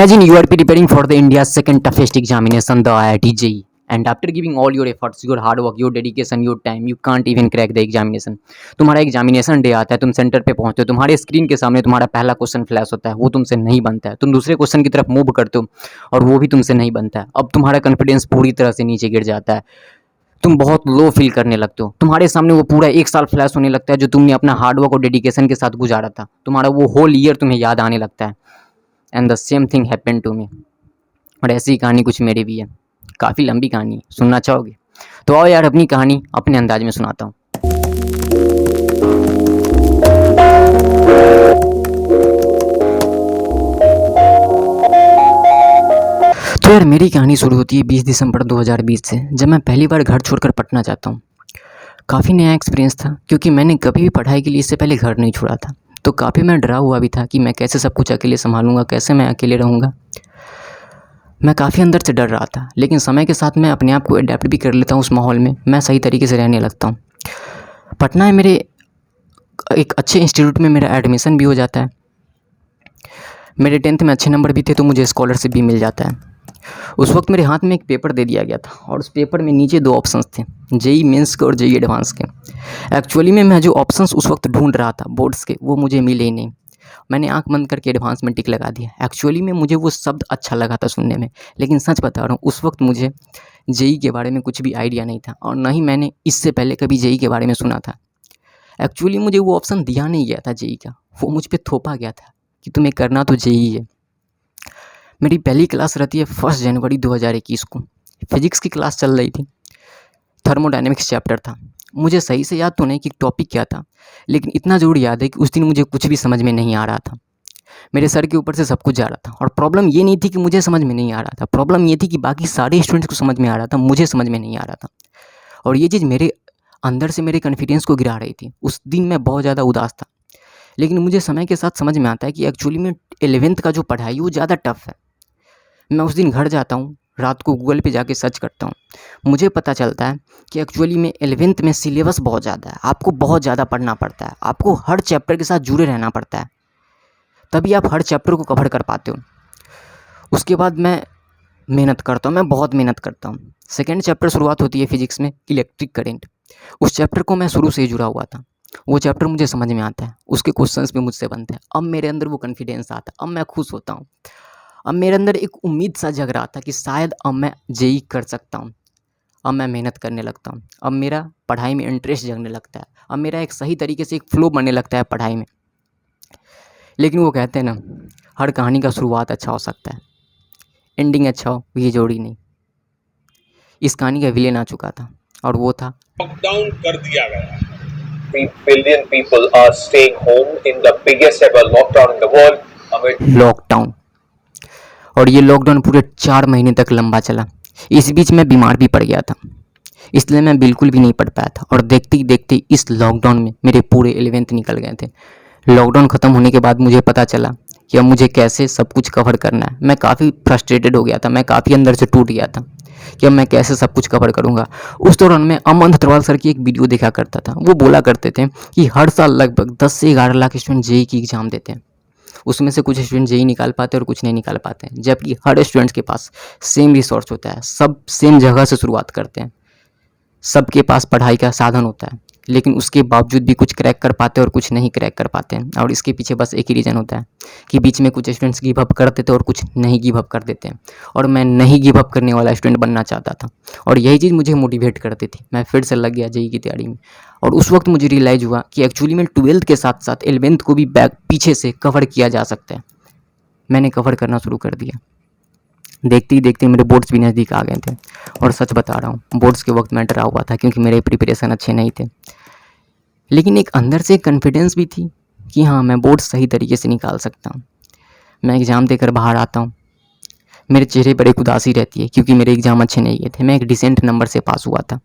Imagine you are preparing for the India's second toughest examination, the IIT JEE, and after giving all your efforts, your hard work, your dedication, your time, you can't even crack the examination. तुम्हारा examination day आता है, तुम centre पे पहुंचते हो, तुम्हारे screen के सामने तुम्हारा पहला क्वेश्चन फ्लैश होता है, वो तुमसे नहीं बनता है, तुम दूसरे क्वेश्चन की तरफ मूव करते हो और वो भी तुमसे नहीं बनता है। अब तुम्हारा कॉन्फिडेंस पूरी तरह से नीचे गिर जाता है, तुम बहुत लो फील करने लगते हो, तुम्हारे सामने वो पूरा एक साल फ्लैश होने लगता है जो तुमने अपना हार्ड वर्क और डेडिकेशन के साथ गुजारा था, तुम्हारा वो होल ईयर तुम्हें याद आने लगता है। And the same thing happened to me. और ऐसी कहानी कुछ मेरी भी है, काफ़ी लंबी कहानी है, सुनना चाहोगे? तो आओ यार अपनी कहानी अपने अंदाज में सुनाता हूँ। तो यार मेरी कहानी शुरू होती है 20 दिसंबर 2020 से, जब मैं पहली बार घर छोड़कर पटना जाता हूँ। काफ़ी नया एक्सपीरियंस था क्योंकि मैंने कभी भी पढ़ाई के लिए इससे पहले घर नहीं छोड़ा था, तो काफ़ी मैं डरा हुआ भी था कि मैं कैसे सब कुछ अकेले संभालूंगा, कैसे मैं अकेले रहूँगा। मैं काफ़ी अंदर से डर रहा था, लेकिन समय के साथ मैं अपने आप को अडेप्ट भी कर लेता हूँ उस माहौल में, मैं सही तरीके से रहने लगता हूँ। पटना में मेरे एक अच्छे इंस्टीट्यूट में मेरा एडमिशन भी हो जाता है। मेरे 10th में अच्छे नंबर भी थे तो मुझे स्कॉलरशिप भी मिल जाता है। उस वक्त मेरे हाथ में एक पेपर दे दिया गया था और उस पेपर में नीचे 2 ऑप्शंस थे, जेई मेंस के और जेई एडवांस के। एक्चुअली में मैं जो ऑप्शंस उस वक्त ढूंढ रहा था बोर्ड्स के, वो मुझे मिले ही नहीं। मैंने आंख बंद करके एडवांस में टिक लगा दिया। एक्चुअली में मुझे वो शब्द अच्छा लगा था सुनने में, लेकिन सच बता रहा हूँ उस वक्त मुझे जेई के बारे में कुछ भी आइडिया नहीं था और ना ही मैंने इससे पहले कभी जेई के बारे में सुना था। एक्चुअली मुझे वो ऑप्शन दिया नहीं गया था जेई का, वो मुझ पर थोपा गया था कि तुम्हें करना तो जेई है। मेरी पहली क्लास रहती है 1 जनवरी 2021 को। फिजिक्स की क्लास चल रही थी, थर्मोडायनेमिक्स चैप्टर था। मुझे सही से याद तो नहीं कि टॉपिक क्या था, लेकिन इतना ज़रूर याद है कि उस दिन मुझे कुछ भी समझ में नहीं आ रहा था। मेरे सर के ऊपर से सब कुछ जा रहा था और प्रॉब्लम ये नहीं थी कि मुझे समझ में नहीं आ रहा था, प्रॉब्लम ये थी कि बाकी सारे स्टूडेंट्स को समझ में आ रहा था, मुझे समझ में नहीं आ रहा था। और ये चीज़ मेरे अंदर से मेरे कॉन्फिडेंस को गिरा रही थी। उस दिन मैं बहुत ज़्यादा उदास था, लेकिन मुझे समय के साथ समझ में आता है कि एक्चुअली में 11th का जो पढ़ाई वो ज़्यादा टफ है। मैं उस दिन घर जाता हूँ, रात को गूगल पे जाके सर्च करता हूँ, मुझे पता चलता है कि एक्चुअली में 11th में सिलेबस बहुत ज़्यादा है, आपको बहुत ज़्यादा पढ़ना पड़ता है, आपको हर चैप्टर के साथ जुड़े रहना पड़ता है, तभी आप हर चैप्टर को कवर कर पाते हो। उसके बाद मैं मेहनत करता हूँ, मैं बहुत मेहनत करता हूँ। सेकेंड चैप्टर शुरुआत होती है फिजिक्स में, इलेक्ट्रिक करेंट। उस चैप्टर को मैं शुरू से ही जुड़ा हुआ था, वो चैप्टर मुझे समझ में आता है, उसके क्वेश्चंस भी मुझसे बनते हैं। अब मेरे अंदर वो कॉन्फिडेंस आता है, अब मैं खुश होता हूँ। अब मेरे अंदर एक उम्मीद सा जग रहा था कि शायद अब मैं जेई कर सकता हूँ। अब मैं मेहनत करने लगता हूँ, अब मेरा पढ़ाई में इंटरेस्ट जगने लगता है, अब मेरा एक सही तरीके से एक फ्लो बनने लगता है पढ़ाई में। लेकिन वो कहते हैं ना, हर कहानी का शुरुआत अच्छा हो सकता है, एंडिंग अच्छा हो ये जोड़ी नहीं। इस कहानी का विलेन आ चुका था और वो था लॉकडाउन कर दिया गया। 3 billion people are staying home in the biggest ever lockdown in the world amid lockdown. और ये लॉकडाउन पूरे 4 महीने तक लंबा चला। इस बीच मैं बीमार भी पड़ गया था, इसलिए मैं बिल्कुल भी नहीं पढ़ पाया था। और देखते ही देखते इस लॉकडाउन में मेरे पूरे 11th निकल गए थे। लॉकडाउन ख़त्म होने के बाद मुझे पता चला कि अब मुझे कैसे सब कुछ कवर करना है। मैं काफ़ी फ्रस्ट्रेटेड हो गया था, मैं काफ़ी अंदर से टूट गया था कि अब मैं कैसे सब कुछ कवर करूँगा। उस दौरान मैं अमन अग्रवाल सर की एक वीडियो देखा करता था। वो बोला करते थे कि हर साल लगभग 10 से 11 लाख स्टूडेंट जेई की एग्ज़ाम देते हैं, उसमें से कुछ स्टूडेंट जेई निकाल पाते हैं और कुछ नहीं निकाल पाते हैं, जबकि हर स्टूडेंट्स के पास सेम रिसोर्स होता है, सब सेम जगह से शुरुआत करते हैं, सबके पास पढ़ाई का साधन होता है, लेकिन उसके बावजूद भी कुछ क्रैक कर पाते हैं और कुछ नहीं क्रैक कर पाते हैं। और इसके पीछे बस एक ही रीज़न होता है कि बीच में कुछ स्टूडेंट्स गिव अप कर देते हैं और कुछ नहीं गिव अप कर देते हैं। और मैं नहीं गिव अप करने वाला स्टूडेंट बनना चाहता था और यही चीज़ मुझे मोटिवेट करती थी। मैं फिर से लग गया जेई की तैयारी में और उस वक्त मुझे रियलाइज़ हुआ कि एक्चुअली में 12th के साथ साथ 11th को भी बैक पीछे से कवर किया जा सकता है। मैंने कवर करना शुरू कर दिया। देखते ही देखते मेरे बोर्ड्स भी नज़दीक आ गए थे और सच बता रहा हूँ बोर्ड्स के वक्त मैं डरा हुआ था क्योंकि मेरे प्रिपरेशन अच्छे नहीं थे, लेकिन एक अंदर से कॉन्फिडेंस भी थी कि हाँ मैं बोर्ड सही तरीके से निकाल सकता हूँ। मैं एग्ज़ाम देकर बाहर आता हूँ, मेरे चेहरे पर एक उदासी रहती है क्योंकि मेरे एग्ज़ाम अच्छे नहीं गए थे। मैं एक डिसेंट नंबर से पास हुआ था।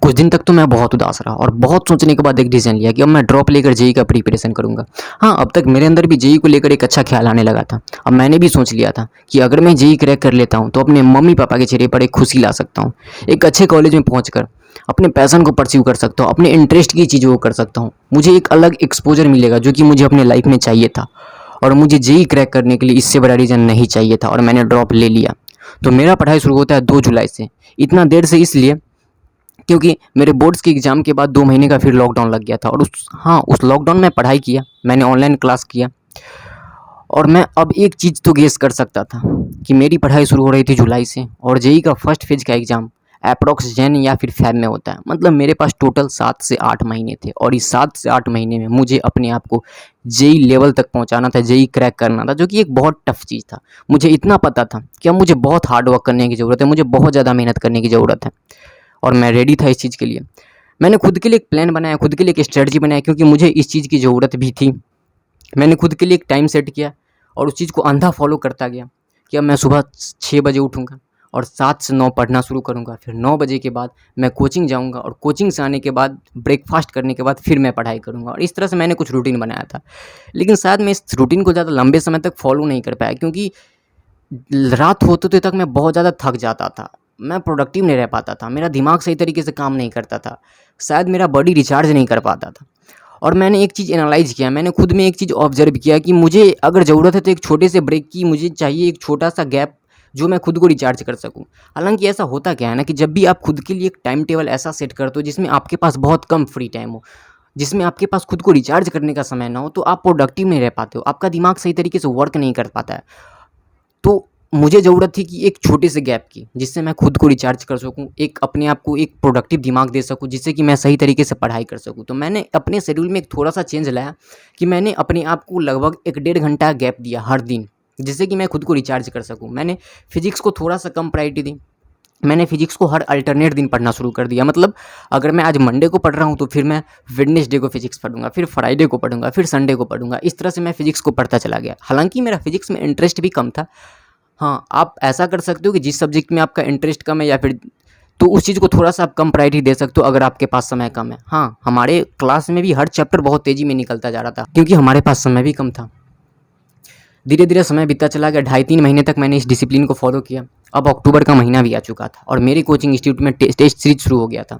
कुछ दिन तक तो मैं बहुत उदास रहा और बहुत सोचने के बाद एक डिसीजन लिया कि अब मैं ड्रॉप लेकर जेई का प्रिपरेशन करूंगा। हाँ, अब तक मेरे अंदर भी जेई को लेकर एक अच्छा ख्याल आने लगा था। अब मैंने भी सोच लिया था कि अगर मैं जेई क्रैक कर लेता हूँ तो अपने मम्मी पापा के चेहरे पर एक खुशी ला सकता हूँ, एक अच्छे कॉलेज में पहुँच अपने पैशन को परस्यू कर सकता हूँ, अपने इंटरेस्ट की चीज़ों को कर सकता हूँ। मुझे एक अलग एक्सपोजर मिलेगा जो कि मुझे अपने लाइफ में चाहिए था। और मुझे जेई क्रैक करने के लिए इससे बड़ा रीज़न नहीं चाहिए था और मैंने ड्रॉप ले लिया। तो मेरा पढ़ाई शुरू होता है 2 जुलाई से। इतना देर से इसलिए क्योंकि मेरे बोर्ड्स के एग्ज़ाम के बाद 2 महीने का फिर लॉकडाउन लग गया था और उस लॉकडाउन में पढ़ाई किया, मैंने ऑनलाइन क्लास किया। और मैं अब एक चीज़ तो गेस कर सकता था कि मेरी पढ़ाई शुरू हो रही थी जुलाई से और जेई का फर्स्ट फेज का एग्ज़ाम अप्रॉक्स जैन या फिर फ़ेब में होता है। मतलब मेरे पास टोटल 7 से 8 महीने थे और इस 7 से 8 महीने में मुझे अपने आप को जेई लेवल तक पहुंचाना था, जेई क्रैक करना था, जो कि एक बहुत टफ चीज़ था। मुझे इतना पता था कि अब मुझे बहुत हार्ड वर्क करने की ज़रूरत है, मुझे बहुत ज़्यादा मेहनत करने की ज़रूरत है और मैं रेडी था इस चीज़ के लिए। मैंने खुद के लिए एक प्लान बनाया, खुद के लिए एक स्ट्रेटजी बनाया, क्योंकि मुझे इस चीज़ की ज़रूरत भी थी। मैंने खुद के लिए एक टाइम सेट किया और उस चीज़ को अंधा फॉलो करता गया कि अब मैं सुबह 6 बजे उठूँगा और 7 से 9 पढ़ना शुरू करूँगा। फिर 9 बजे के बाद मैं कोचिंग जाऊँगा और कोचिंग से आने के बाद ब्रेकफास्ट करने के बाद फिर मैं पढ़ाई करूँगा। और इस तरह से मैंने कुछ रूटीन बनाया था। लेकिन शायद मैं इस रूटीन को ज़्यादा लंबे समय तक फॉलो नहीं कर पाया, क्योंकि रात होते तक मैं बहुत ज़्यादा थक जाता था। मैं प्रोडक्टिव नहीं रह पाता था, मेरा दिमाग सही तरीके से काम नहीं करता था, शायद मेरा बॉडी रिचार्ज नहीं कर पाता था। और मैंने एक चीज़ एनालाइज़ किया, मैंने खुद में एक चीज़ ऑब्ज़र्व किया कि मुझे अगर ज़रूरत है तो एक छोटे से ब्रेक की मुझे चाहिए, एक छोटा-सा गैप जो मैं खुद को रिचार्ज कर सकूँ। हालाँकि ऐसा होता क्या है ना कि जब भी आप खुद के लिए एक टाइम टेबल ऐसा सेट करते हो जिसमें आपके पास बहुत कम फ्री टाइम हो, जिसमें आपके पास खुद को रिचार्ज करने का समय ना हो, तो आप प्रोडक्टिव नहीं रह पाते हो, आपका दिमाग सही तरीके से वर्क नहीं कर पाता है। तो मुझे ज़रूरत थी कि एक छोटे से गैप की, जिससे मैं खुद को रिचार्ज कर सकूँ, एक अपने आप को एक प्रोडक्टिव दिमाग दे सकूँ, जिससे कि मैं सही तरीके से पढ़ाई कर सकूँ। तो मैंने अपने शेड्यूल में एक थोड़ा-सा चेंज लाया कि मैंने अपने आप को लगभग 1 डेढ़ घंटा गैप दिया हर दिन, जिससे कि मैं खुद को रिचार्ज कर सकूँ। मैंने फिज़िक्स को थोड़ा-सा कम प्रायोरिटी दी। मैंने फिज़िक्स को हर अल्टरनेट दिन पढ़ना शुरू कर दिया। मतलब अगर मैं आज मंडे को पढ़ रहा हूँ तो फिर मैं वेडनेसडे को फिज़िक्स पढ़ूँगा, फिर फ्राइडे को पढ़ूँगा, फिर संडे को पढ़ूँगा। इस तरह से मैं फिज़िक्स को पढ़ता चला गया। हालाँकि मेरा फिज़िक्स में इंटरेस्ट भी कम था। हाँ, आप ऐसा कर सकते हो कि जिस सब्जेक्ट में आपका इंटरेस्ट कम है या फिर तो उस चीज़ को थोड़ा-सा आप कम प्रायोरिटी दे सकते हो अगर आपके पास समय कम है। हाँ, हमारे क्लास में भी हर चैप्टर बहुत तेज़ी में निकलता जा रहा था, क्योंकि हमारे पास समय भी कम था। धीरे-धीरे समय बीतता चला गया, ढाई 3 महीने तक मैंने इस डिसिप्लिन को फॉलो किया। अब अक्टूबर का महीना भी आ चुका था और मेरे कोचिंग इंस्टीट्यूट में टेस्ट सीरीज शुरू हो गया था।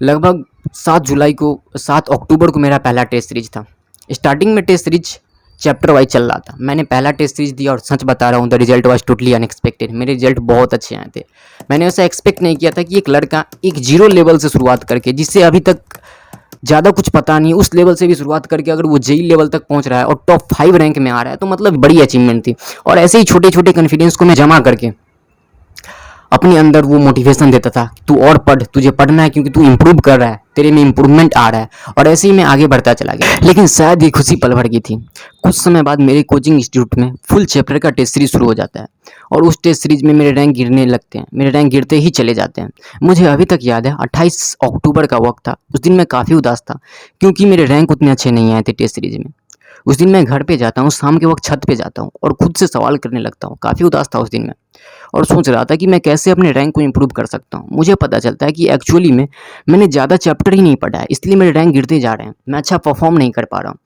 लगभग 7 अक्टूबर को मेरा पहला टेस्ट सीरीज था। स्टार्टिंग में टेस्ट सीरीज चैप्टर वाइज चल रहा था। मैंने पहला टेस्ट सीरीज दिया और सच बता रहा हूँ, the result was totally unexpected. मेरे रिजल्ट बहुत अच्छे आए थे। मैंने ऐसा एक्सपेक्ट नहीं किया था कि एक लड़का एक जीरो लेवल से शुरुआत करके, जिससे अभी तक ज़्यादा कुछ पता नहीं, उस लेवल से भी शुरुआत करके अगर वो जेई लेवल तक पहुंच रहा है और टॉप 5 रैंक में आ रहा है, तो मतलब बड़ी अचीवमेंट थी। और ऐसे ही छोटे-छोटे कॉन्फिडेंस को मैं जमा करके अपने अंदर वो मोटिवेशन देता था, तू और पढ़, तुझे पढ़ना है क्योंकि तू इंप्रूव कर रहा है, तेरे में इंप्रूवमेंट आ रहा है। और ऐसे ही मैं आगे बढ़ता चला गया। लेकिन शायद ये खुशी पल भर की थी। कुछ समय बाद मेरे कोचिंग इंस्टीट्यूट में फुल चैप्टर का टेस्ट सीरीज शुरू हो जाता है और उस टेस्ट सीरीज में मेरे रैंक गिरने लगते हैं, मेरे रैंक गिरते ही चले जाते हैं। मुझे अभी तक याद है 28 अक्टूबर का वक्त था। उस दिन मैं काफ़ी उदास था क्योंकि मेरे रैंक उतने अच्छे नहीं आए थे टेस्ट सीरीज में। उस दिन मैं घर पे जाता हूँ, शाम के वक्त छत पे जाता हूँ और खुद से सवाल करने लगता हूँ। काफ़ी उदास था उस दिन मैं और सोच रहा था कि मैं कैसे अपने रैंक को इम्प्रूव कर सकता हूँ। मुझे पता चलता है कि एक्चुअली में मैंने ज़्यादा चैप्टर ही नहीं पढ़ा है, इसलिए मेरे रैंक गिरते जा रहे हैं। मैं अच्छा परफॉर्म नहीं कर पा रहा हूँ।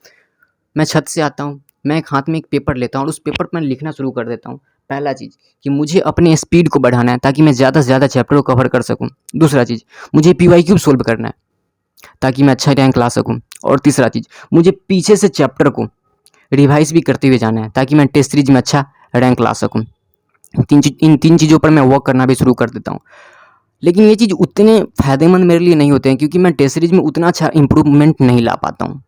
मैं छत से आता हूँ, मैं एक हाथ में एक पेपर लेता हूँ और उस पेपर पर मैं लिखना शुरू कर देता हूँ। पहला चीज़ कि मुझे अपने स्पीड को बढ़ाना है ताकि मैं ज़्यादा से ज़्यादा चैप्टर को कवर कर सकूँ। दूसरा चीज़, मुझे पीवाई क्यूब सोल्व करना है ताकि मैं अच्छा रैंक ला सकूँ। और तीसरा चीज़, मुझे पीछे से चैप्टर को रिवाइज़ भी करते हुए जाना है ताकि मैं टेस्ट सीरीज में अच्छा रैंक ला सकूँ। इन 3 चीज़ों पर मैं वर्क करना भी शुरू कर देता हूँ। लेकिन ये चीज़ उतने फ़ायदेमंद मेरे लिए नहीं होते हैं क्योंकि मैं टेस्ट सीरीज में उतना अच्छा इम्प्रूवमेंट नहीं ला पाता हूँ।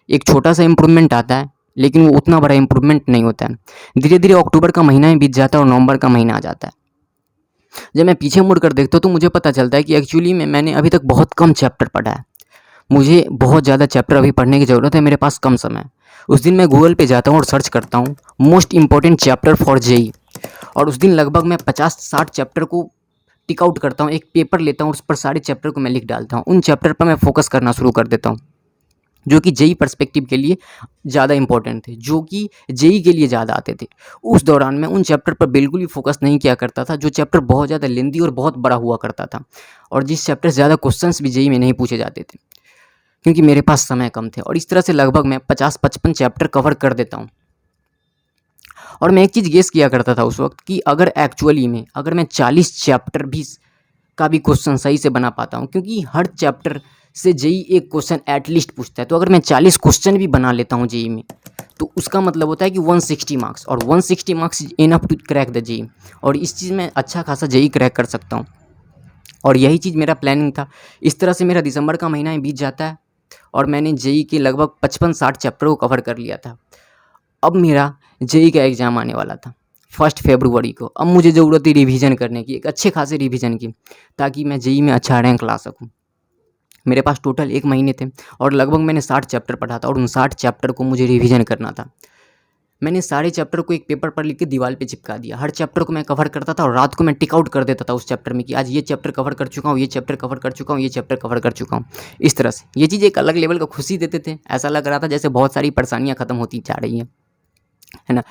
एक छोटा-सा इम्प्रूवमेंट आता है, लेकिन वो उतना बड़ा इम्प्रूवमेंट नहीं होता है। धीरे-धीरे अक्टूबर का महीना ही बीत जाता है और नवंबर का महीना आ जाता है। जब मैं पीछे मुड़कर देखता हूँ तो मुझे पता चलता है कि एक्चुअली में मैंने अभी तक बहुत कम चैप्टर पढ़ा है। मुझे बहुत ज़्यादा चैप्टर अभी पढ़ने की ज़रूरत है, मेरे पास कम समय है। उस दिन मैं गूगल पे जाता हूँ और सर्च करता हूँ most important chapter for JEE और उस दिन लगभग मैं 50-60 चैप्टर को टिक आउट करता हूँ। एक पेपर लेता हूँ, उस पर सारे चैप्टर को मैं लिख डालता हूँ। उन चैप्टर पर मैं फोकस करना शुरू कर देता हूँ जो कि जेईई पर्सपेक्टिव के लिए ज़्यादा इंपॉर्टेंट थे, जो कि जेईई के लिए ज़्यादा आते थे। उस दौरान मैं उन चैप्टर पर बिल्कुल भी फोकस नहीं किया करता था जो चैप्टर बहुत ज़्यादा लेंदी और बहुत बड़ा हुआ करता था और जिस चैप्टर से ज़्यादा क्वेश्चंस भी जेईई में नहीं पूछे जाते थे क्योंकि मेरे पास समय कम थे। और इस तरह से लगभग मैं 50-55 चैप्टर कवर कर देता हूँ। और मैं एक चीज़ गेस किया करता था उस वक्त कि अगर एक्चुअली में अगर मैं 40 चैप्टर भी का भी क्वेश्चन सही से बना पाता हूँ, क्योंकि हर चैप्टर से जेईई एक क्वेश्चन एटलीस्ट पूछता है, तो अगर मैं 40 क्वेश्चन भी बना लेता हूँ जेईई में तो उसका मतलब होता है कि 160 मार्क्स, और 160 marks is enough to crack the JEE. और इस चीज़ में अच्छा खासा जेई क्रैक कर सकता हूँ, और यही चीज़ मेरा प्लानिंग था। इस तरह से मेरा दिसंबर का महीना ही बीत जाता है और मैंने जेई के लगभग 55-60 चैप्टर को कवर कर लिया था। अब मेरा जेई का एग्ज़ाम आने वाला था 1 फरवरी को। अब मुझे ज़रूरत थी रिवीजन करने की, एक अच्छे खासे रिवीजन की, ताकि मैं जेई में अच्छा रैंक ला सकूँ। मेरे पास टोटल 1 महीने थे और लगभग मैंने 60 चैप्टर पढ़ा था और उन 60 चैप्टर को मुझे रिवीजन करना था। मैंने सारे चैप्टर को एक पेपर पर लिख के दीवार पे चिपका दिया। हर चैप्टर को मैं कवर करता था और रात को मैं टिक आउट कर देता था उस चैप्टर में कि आज ये चैप्टर कवर कर चुका हूँ, ये चैप्टर कवर कर चुका हूँ, ये चैप्टर कवर कर चुका हूँ। इस तरह से ये चीज़ एक अलग लेवल का खुशी देते थे। ऐसा लग रहा था जैसे बहुत सारी परेशानियाँ ख़त्म होती जा रही हैं, है ना।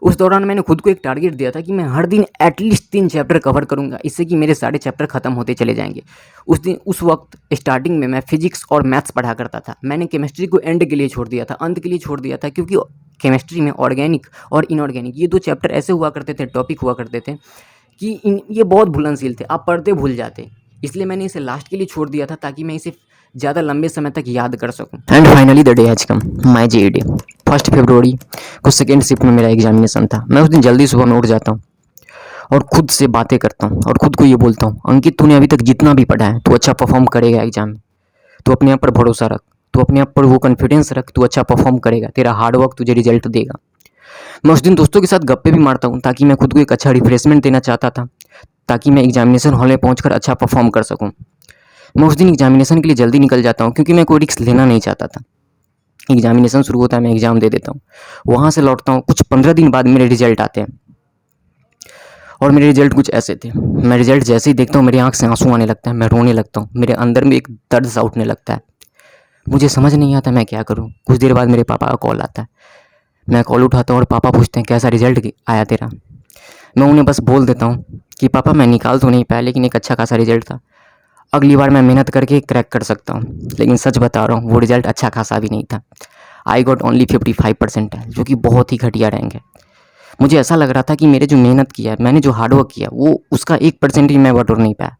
उस दौरान मैंने खुद को एक टारगेट दिया था कि मैं हर दिन एटलीस्ट 3 चैप्टर कवर करूँगा, इससे कि मेरे सारे चैप्टर ख़त्म होते चले जाएंगे। उस वक्त स्टार्टिंग में मैं फिजिक्स और मैथ्स पढ़ा करता था। मैंने केमिस्ट्री को एंड के लिए छोड़ दिया था, अंत के लिए छोड़ दिया था, क्योंकि केमिस्ट्री में ऑर्गेनिक और इनऑर्गेनिक ये 2 चैप्टर ऐसे हुआ करते थे, टॉपिक हुआ करते थे कि ये बहुत घुलनशील थे, आप पढ़ते भूल जाते। इसलिए मैंने इसे लास्ट के लिए छोड़ दिया था ताकि मैं इसे ज़्यादा लंबे समय तक याद कर सकूं। And finally the day has come, my JEE day. 1 फरवरी को सेकेंड शिफ्ट में मेरा एग्जामिनेशन था। मैं उस दिन जल्दी सुबह में उठ जाता हूँ और खुद से बातें करता हूँ और खुद को ये बोलता हूँ, अंकित तूने अभी तक जितना भी पढ़ा है तू अच्छा परफॉर्म करेगा एग्जाम में। तू अपने आप पर भरोसा रख, तू अपने आप पर वो कॉन्फिडेंस रख, तू अच्छा परफॉर्म करेगा, तेरा हार्डवर्क तुझे रिजल्ट देगा। मैं उस दिन दोस्तों के साथ गप्पे भी मारता हूँ ताकि मैं खुद को एक अच्छा रिफ्रेशमेंट देना चाहता था, ताकि मैं एग्जामिनेशन हॉल में पहुँच अच्छा परफॉर्म कर सकूँ। मैं उस दिन एग्जामिनेशन के लिए जल्दी निकल जाता हूँ क्योंकि मैं कोई रिस्क लेना नहीं चाहता था। एग्जामिनेशन शुरू होता है, मैं एग्ज़ाम दे देता हूँ, वहाँ से लौटता हूँ। कुछ 15 दिन बाद मेरे रिजल्ट आते हैं और मेरे रिजल्ट कुछ ऐसे थे। मैं रिजल्ट जैसे ही देखता हूँ मेरी आँख से आंसू आने लगता है, मैं रोने लगता हूँ, मेरे अंदर में एक दर्द सा उठने लगता है। मुझे समझ नहीं आता मैं क्या करूँ। कुछ देर बाद मेरे पापा का कॉल आता है, मैं कॉल उठाता हूँ और पापा पूछते हैं कैसा रिजल्ट आया तेरा। मैं उन्हें बस बोल देता हूँ कि पापा मैं निकाल तो नहीं पाया लेकिन एक अच्छा खासा रिजल्ट था, अगली बार मैं मेहनत करके क्रैक कर सकता हूँ। लेकिन सच बता रहा हूँ वो रिजल्ट अच्छा खासा भी नहीं था। आई गॉट ओनली 55% है, जो कि बहुत ही घटिया रैंक है। मुझे ऐसा लग रहा था कि मेरे जो मेहनत किया है, मैंने जो हार्डवर्क किया, वो उसका 1% ही मैं बटोर नहीं पाया।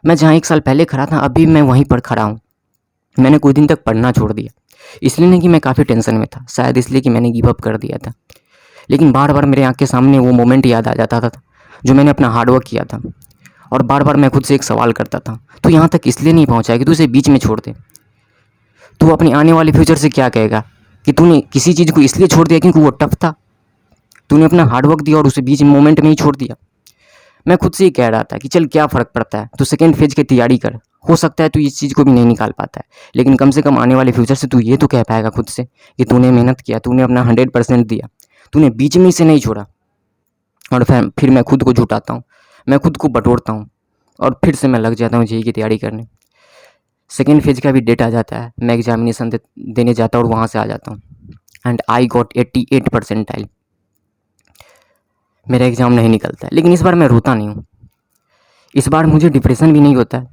मैं जहाँ 1 साल पहले खड़ा था अभी मैं वहीं पर खड़ा हूँ। मैंने कुछ दिन तक पढ़ना छोड़ दिया, इसलिए नहीं कि मैं काफ़ी टेंशन में था, शायद इसलिए कि मैंने गिव अप कर दिया था। लेकिन बार बार मेरे आँख के सामने वो मोमेंट याद आ जाता था जो मैंने अपना हार्डवर्क किया था, और बार बार मैं खुद से एक सवाल करता था, तू यहाँ तक इसलिए नहीं पहुँचा है कि तू इसे बीच में छोड़ दे। तू अपने आने वाले फ्यूचर से क्या कहेगा कि तूने किसी चीज़ को इसलिए छोड़ दिया क्योंकि वो टफ था, तूने अपना हार्डवर्क दिया और उसे बीच मोमेंट में ही छोड़ दिया। मैं खुद से ही कह रहा था कि चल क्या फ़र्क पड़ता है, तू सेकेंड फेज की तैयारी कर, हो सकता है तू इस चीज़ को भी नहीं निकाल पाता है, लेकिन कम से कम आने वाले फ्यूचर से तू ये तो कह पाएगा खुद से कि तूने मेहनत किया, तूने अपना 100% दिया, तूने बीच में इसे नहीं छोड़ा। और फिर मैं खुद को जुटाता हूँ, मैं खुद को बटोरता हूँ और फिर से मैं लग जाता हूँ जेईई की तैयारी करने। सेकेंड फेज का भी डेट आ जाता है, मैं एग्जामिनेशन देने जाता हूँ और वहाँ से आ जाता हूँ। And I got 88 percentile. मेरा एग्ज़ाम नहीं निकलता है, लेकिन इस बार मैं रोता नहीं हूँ, इस बार मुझे डिप्रेशन भी नहीं होता है,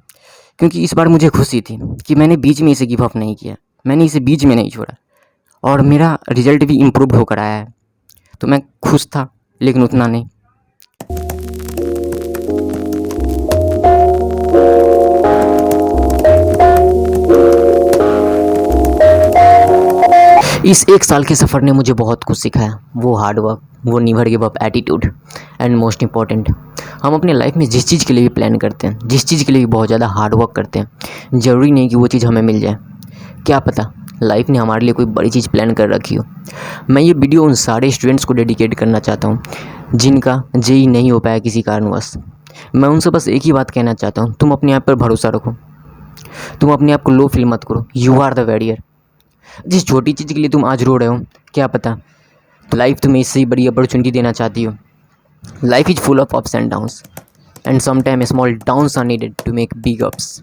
क्योंकि इस बार मुझे खुशी थी कि मैंने बीच में इसे गिव अप नहीं किया, मैंने इसे बीच में नहीं छोड़ा और मेरा रिजल्ट भी इम्प्रूव होकर आया है। तो मैं खुश था, लेकिन उतना नहीं। इस 1 साल के सफ़र ने मुझे बहुत कुछ सिखाया, वो हार्डवर्क, वो never give up attitude, and most important, हम अपने लाइफ में जिस चीज़ के लिए भी प्लान करते हैं, जिस चीज़ के लिए भी बहुत ज़्यादा हार्डवर्क करते हैं, ज़रूरी नहीं कि वो चीज़ हमें मिल जाए। क्या पता लाइफ ने हमारे लिए कोई बड़ी चीज़ प्लान कर रखी हो। मैं ये वीडियो उन सारे स्टूडेंट्स को डेडिकेट करना चाहता हूँ जिनका जेईई नहीं हो पाया किसी कारणवश। मैं उनसे बस एक ही बात कहना चाहता हूँ, तुम अपने आप पर भरोसा रखो, तुम अपने आप को लो फील मत करो, यू आर द वैरियर। जिस छोटी चीज़ के लिए तुम आज रो रहे हो, क्या पता लाइफ तुम्हें इससे ही बड़ी अपॉर्चुनिटी देना चाहती हो। Life is full of ups and downs, and sometime small downs are needed to make big ups.